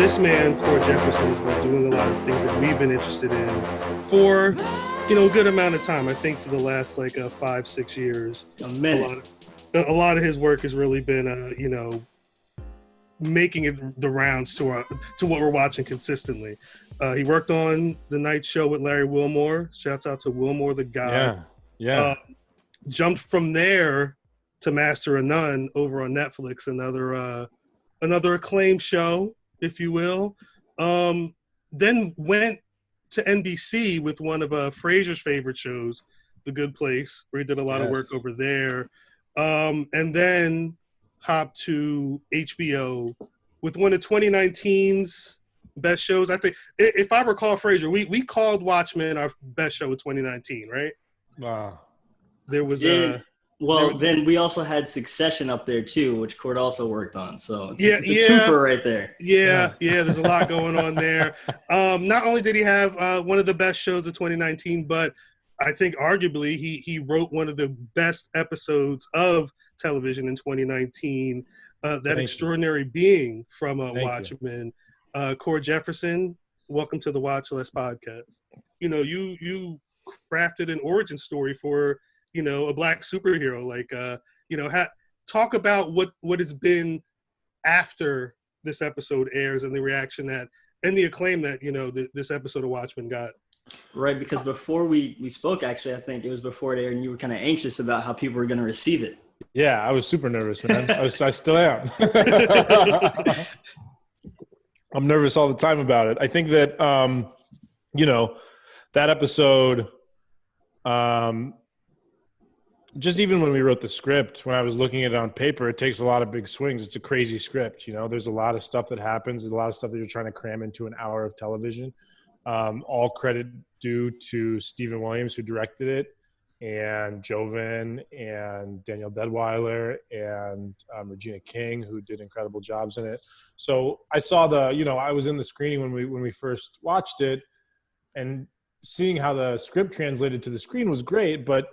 this man, Cord Jefferson, has been doing a lot of things that we've been interested in for, a good amount of time. I think for the last 5-6 years. A minute. A lot of his work has really been, making it the rounds to what we're watching consistently. He worked on The Night Show with Larry Wilmore. Shouts out to Wilmore the guy. Yeah. Jumped from there to Master of None over on Netflix, another acclaimed show, if you will. Then went to NBC with one of Frasier's favorite shows, The Good Place, where he did a lot of work over there. And then hopped to HBO with one of 2019's best shows. I think, if I recall, Frasier, we called Watchmen our best show of 2019, right? Wow. There was then we also had Succession up there too, which Cord also worked on. So it's a twofer right there. Yeah. There's a lot going on there. Not only did he have one of the best shows of 2019, but I think arguably he wrote one of the best episodes of television in 2019. That Extraordinary Being from Watchmen. Cord Jefferson, welcome to the Watch Less podcast. You crafted an origin story for a Black superhero. Talk about what it's been after this episode airs and the reaction and the acclaim that this episode of Watchmen got. Right, because before we spoke, actually, I think it was before it aired, and you were kind of anxious about how people were going to receive it. Yeah, I was super nervous, man. I still am. I'm nervous all the time about it. I think that, that episode, just even when we wrote the script, when I was looking at it on paper, it takes a lot of big swings. It's a crazy script. There's a lot of stuff that happens. There's a lot of stuff that you're trying to cram into an hour of television. All credit due to Stephen Williams, who directed it, and Jovan and Danielle Deadweiler and Regina King, who did incredible jobs in it. So I saw I was in the screening when we first watched it, and seeing how the script translated to the screen was great, but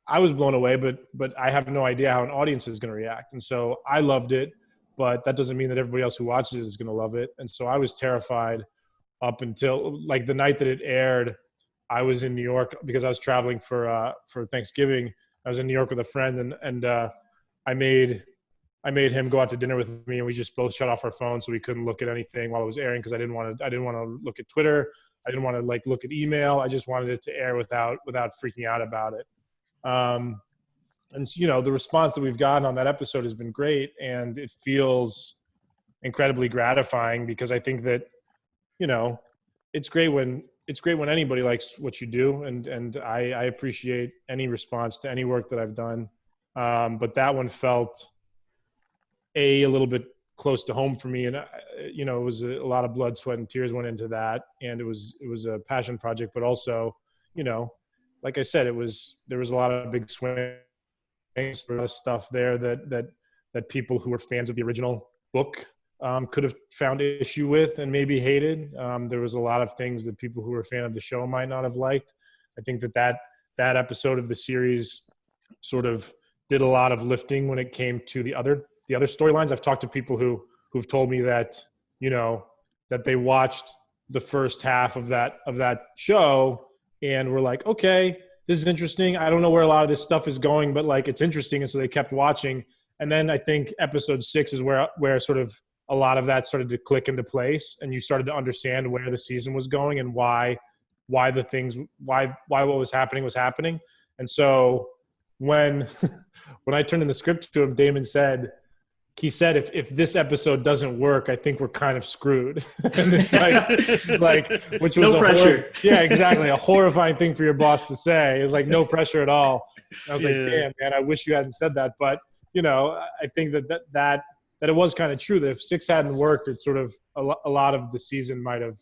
I was blown away, but I have no idea how an audience is going to react. And so I loved it, but that doesn't mean that everybody else who watches it is going to love it. And so I was terrified up until the night that it aired. I was in New York because I was traveling for Thanksgiving. I was in New York with a friend, and I made him go out to dinner with me, and we just both shut off our phones so we couldn't look at anything while it was airing, because I didn't want to look at Twitter. I didn't want to look at email. I just wanted it to air without freaking out about it. And the response that we've gotten on that episode has been great, and it feels incredibly gratifying, because I think that it's great when anybody likes what you do, and I appreciate any response to any work that I've done. But that one felt a little bit close to home for me, and it was a lot of blood, sweat, and tears went into that, and it was a passion project. But also, like I said, there was a lot of big swings, there was stuff there that people who were fans of the original book could have found issue with and maybe hated. There was a lot of things that people who were a fan of the show might not have liked. I think that episode of the series sort of did a lot of lifting when it came to the other storylines. I've talked to people who've told me that, that they watched the first half of that show and were like, okay, this is interesting. I don't know where a lot of this stuff is going, but it's interesting. And so they kept watching. And then I think episode 6 is where sort of a lot of that started to click into place, and you started to understand where the season was going and why what was happening. And so when I turned in the script to him, Damon said, if this episode doesn't work, I think we're kind of screwed. And it's which was no pressure. Yeah, exactly. A horrifying thing for your boss to say. It was no pressure at all. And I was like, damn, man, I wish you hadn't said that. But, I think that it was kind of true that if 6 hadn't worked, it's sort of a lot of the season might have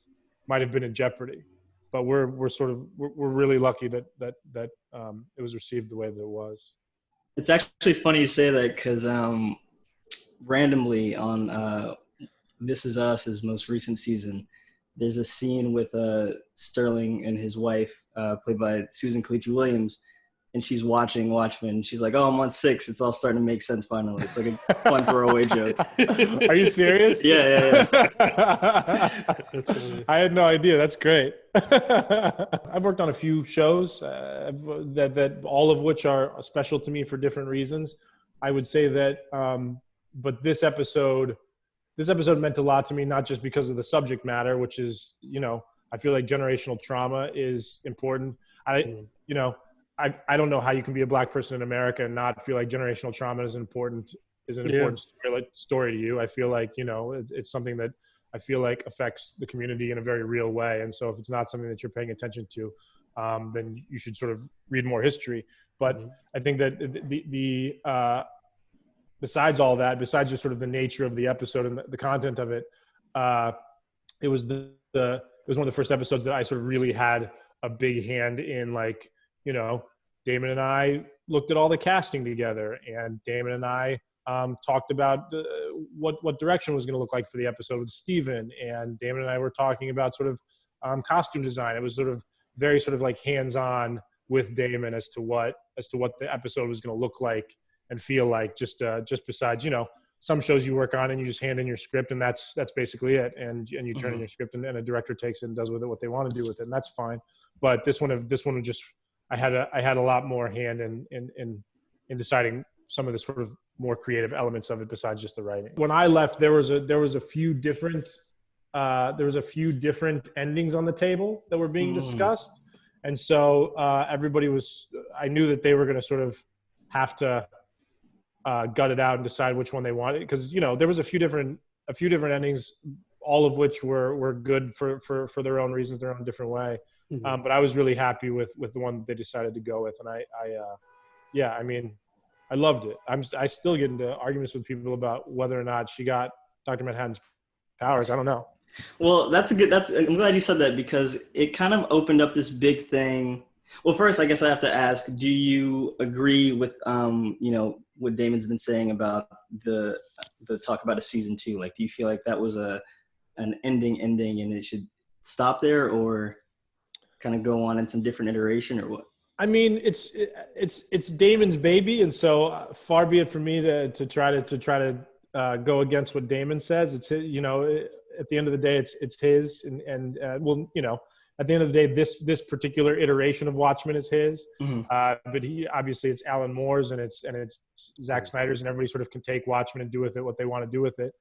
been in jeopardy. But we're really lucky that it was received the way that it was. It's actually funny you say that, because randomly on This Is Us, most recent season, there's a scene with Sterling and his wife, played by Susan Kalichi Williams, and she's watching Watchmen. She's like, "Oh, I'm on 6. It's all starting to make sense finally." It's like a fun throwaway joke. Are you serious? Yeah. That's funny. I had no idea. That's great. I've worked on a few shows that all of which are special to me for different reasons. I would say that, but this episode meant a lot to me, not just because of the subject matter, which is, I feel like generational trauma is important. I don't know how you can be a Black person in America and not feel like generational trauma is an important story to you. I feel like, it's something that I feel like affects the community in a very real way. And so if it's not something that you're paying attention to, then you should sort of read more history. But I think that the besides all that, besides just sort of the nature of the episode and the content of it, it was one of the first episodes that I sort of really had a big hand in, like, Damon and I looked at all the casting together, and Damon and I talked about what direction was going to look like for the episode with Steven, and Damon and I were talking about sort of costume design. It was sort of very sort of like hands-on with Damon as to what the episode was going to look like and feel like, just besides, some shows you work on and you just hand in your script and that's basically it. And you turn in your script and a director takes it and does with it what they want to do with it. And that's fine. But this one was just, I had a lot more hand in deciding some of the sort of more creative elements of it besides just the writing. When I left, there was a few different endings on the table that were being discussed. And so I knew that they were going to sort of have to gut it out and decide which one they wanted, because there was a few different endings, all of which were good for their own reasons, their own different way. But I was really happy with the one that they decided to go with, and I loved it. I still get into arguments with people about whether or not she got Dr. Manhattan's powers. I don't know. Well, I'm glad you said that, because it kind of opened up this big thing. Well, first, I guess I have to ask, do you agree with, what Damon's been saying about the talk about a season 2? Like, do you feel like that was an ending and it should stop there, or kind of go on in some different iteration, or what? I mean, it's Damon's baby, and so far be it for me to try to go against what Damon says. It's his, at the end of the day, it's his, and at the end of the day, this particular iteration of Watchmen is his. But he obviously, it's Alan Moore's and it's Zack Snyder's, and everybody sort of can take Watchmen and do with it what they want to do with it.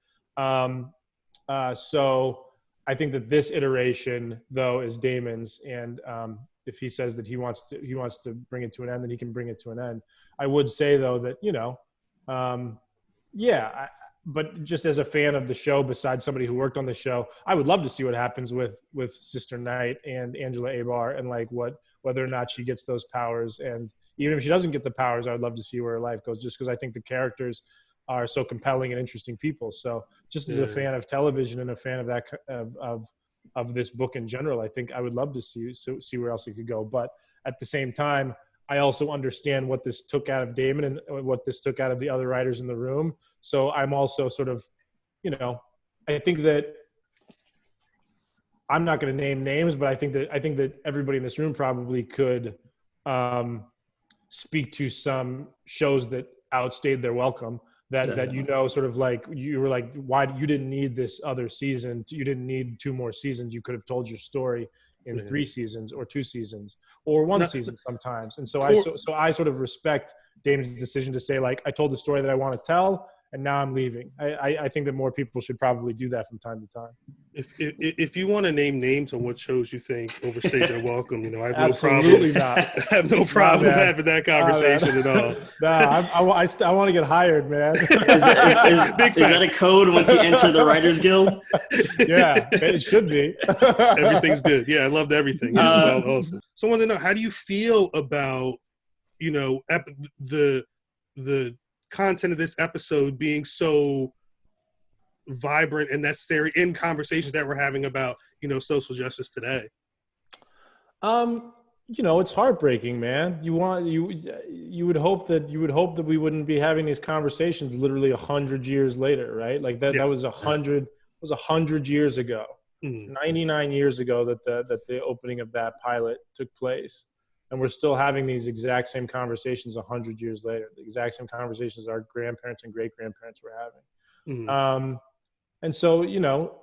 So I think that this iteration, though, is Damon's, and if he says that he wants to bring it to an end, then he can bring it to an end. I would say, though, that but just as a fan of the show, besides somebody who worked on the show, I would love to see what happens with Sister Night and Angela Abar, and like whether or not she gets those powers. And even if she doesn't get the powers, I would love to see where her life goes, just because I think the characters are so compelling and interesting people. So just as a fan of television and a fan of that of this book in general, I think I would love to see where else it could go. But at the same time, I also understand what this took out of Damon and what this took out of the other writers in the room. So I'm also sort of, I think that I'm not going to name names, but I think that everybody in this room probably could speak to some shows that outstayed their welcome. That sort of like, you were like, why you didn't need this other season? You didn't need 2 more seasons. You could have told your story in 3 seasons or 2 seasons or 1 season sometimes. And so I sort of respect Damon's decision to say, like, I told the story that I want to tell, and now I'm leaving. I think that more people should probably do that from time to time. If you want to name names on what shows you think overstayed their welcome, I have Absolutely no problem. not. I have no problem having that conversation at all. I want to get hired, man. Is that a code once you enter the Writers Guild? Yeah, it should be. Everything's good. Yeah, I loved everything. It was all awesome. So I want to know, how do you feel about, the content of this episode being so vibrant and necessary in conversations that we're having about, social justice today? It's heartbreaking, man. You would hope that we wouldn't be having these conversations literally 100 years later, right? Like that. Yes. That was 100 years ago, 99 years ago that the opening of that pilot took place. and we're still having these exact same conversations 100 years later, the exact same conversations our grandparents and great-grandparents were having. Mm. And so,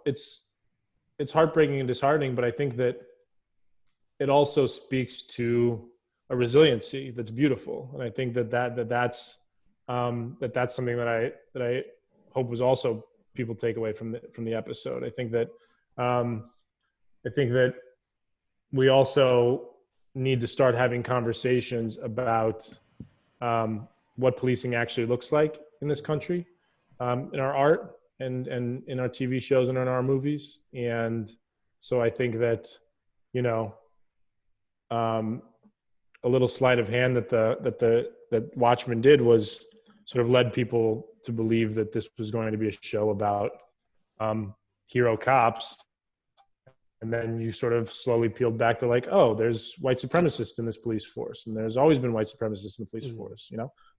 it's heartbreaking and disheartening, but I think that it also speaks to a resiliency that's beautiful. And I think that's something that I hope was also people take away from the episode. I think that we also need to start having conversations about what policing actually looks like in this country, in our art and in our TV shows and in our movies. And so I think that, a little sleight of hand that Watchmen did was sort of led people to believe that this was going to be a show about hero cops. And then you sort of slowly peeled back to like, oh, there's white supremacists in this police force. And there's always been white supremacists in the police force,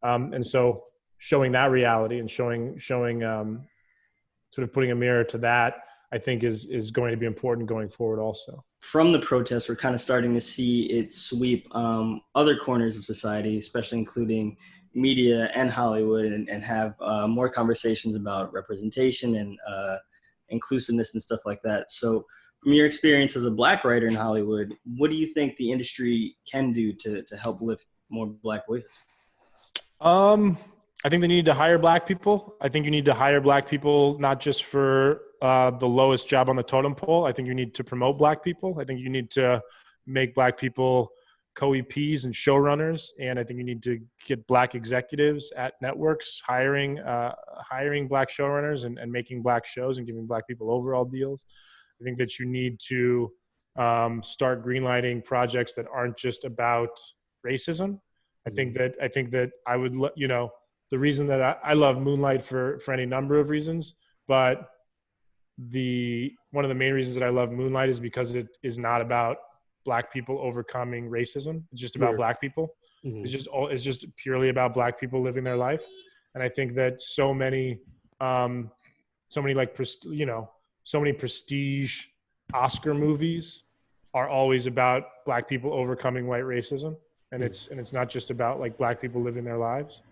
And so showing that reality and showing sort of putting a mirror to that, I think is going to be important going forward also. From the protests, we're kind of starting to see it sweep other corners of society, especially including media and Hollywood, and have more conversations about representation and inclusiveness and stuff like that. So from your experience as a Black writer in Hollywood, what do you think the industry can do to help lift more Black voices? I think they need to hire Black people. I think you need to hire Black people, not just for the lowest job on the totem pole. I think you need to promote Black people. I think you need to make Black people co-EPs and showrunners. And I think you need to get Black executives at networks, hiring Black showrunners and making Black shows and giving Black people overall deals. I think that you need to start greenlighting projects that aren't just about racism. I think that I would, the reason that I love Moonlight for any number of reasons, but one of the main reasons that I love Moonlight is because it is not about Black people overcoming racism. It's just about Black people. Mm-hmm. It's just purely about Black people living their life. And I think that so many prestige Oscar movies are always about Black people overcoming white racism. And it's not just about like Black people living their lives.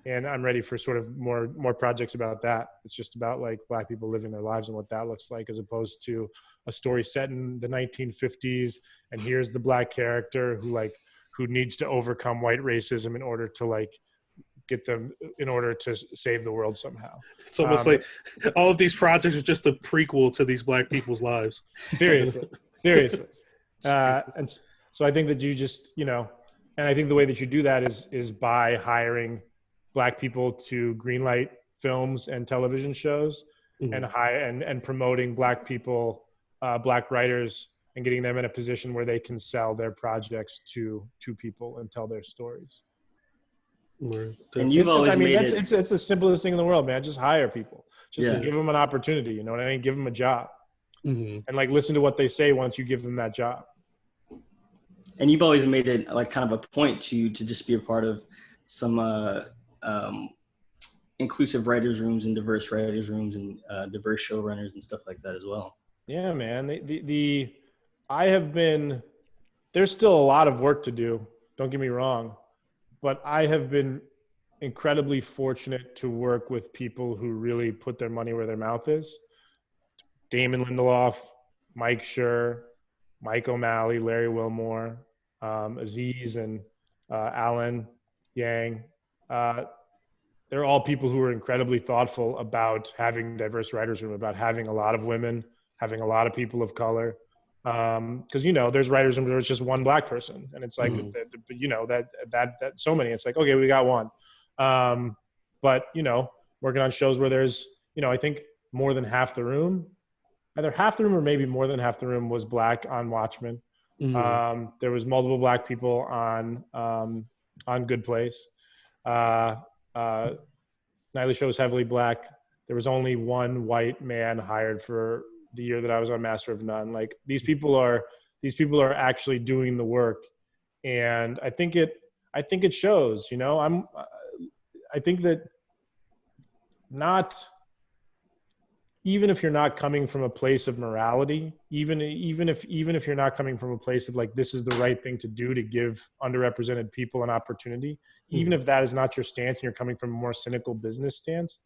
And I'm ready for sort of more projects about that. It's just about like Black people living their lives and what that looks like, as opposed to a story set in the 1950s. And here's the Black character who needs to overcome white racism in order to save the world somehow. It's almost like all of these projects are just a prequel to these Black people's lives. Seriously. And so I think that you just, and I think the way that you do that is by hiring Black people to greenlight films and television shows, and promoting Black people, Black writers, and getting them in a position where they can sell their projects to people and tell their stories. And you've always made it. It's the simplest thing in the world, man. Just hire people. Just give them an opportunity. You know what I mean? Give them a job, and like listen to what they say once you give them that job. And you've always made it like kind of a point to just be a part of some inclusive writers' rooms and diverse writers' rooms and diverse showrunners and stuff like that as well. Yeah, man. There's still a lot of work to do. Don't get me wrong, but I have been incredibly fortunate to work with people who really put their money where their mouth is. Damon Lindelof, Mike Schur, Mike O'Malley, Larry Wilmore, Aziz and Alan Yang. They're all people who are incredibly thoughtful about having diverse writers' room, about having a lot of women, having a lot of people of color. Because there's writers' rooms where it's just one Black person, and it's like that so many. It's like, okay, we got one. But working on shows where there's I think more than half the room, either half the room or maybe more than half the room was Black on Watchmen. There was multiple Black people on Good Place. Nightly Show was heavily Black. There was only one white man hired for the year that I was on Master of None. Like these people are actually doing the work, and I think it shows. I think that not even if you're not coming from a place of morality, even if you're not coming from a place of like, this is the right thing to do to give underrepresented people an opportunity, even if that is not your stance and you're coming from a more cynical business stance,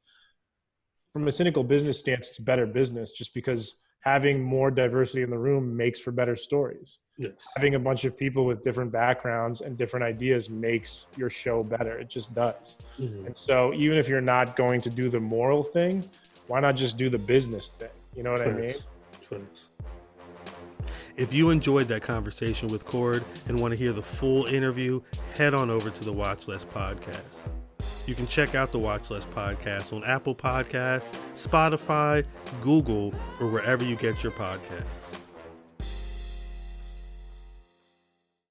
from a cynical business stance, it's better business, just because having more diversity in the room makes for better stories. Yes. Having a bunch of people with different backgrounds and different ideas makes your show better. It just does. And so even if you're not going to do the moral thing, why not just do the business thing? You know what I mean? Thanks. If you enjoyed that conversation with Cord and want to hear the full interview, head on over to the Watch Less podcast. You can check out the Watch Less podcast on Apple Podcasts, Spotify, Google, or wherever you get your podcasts.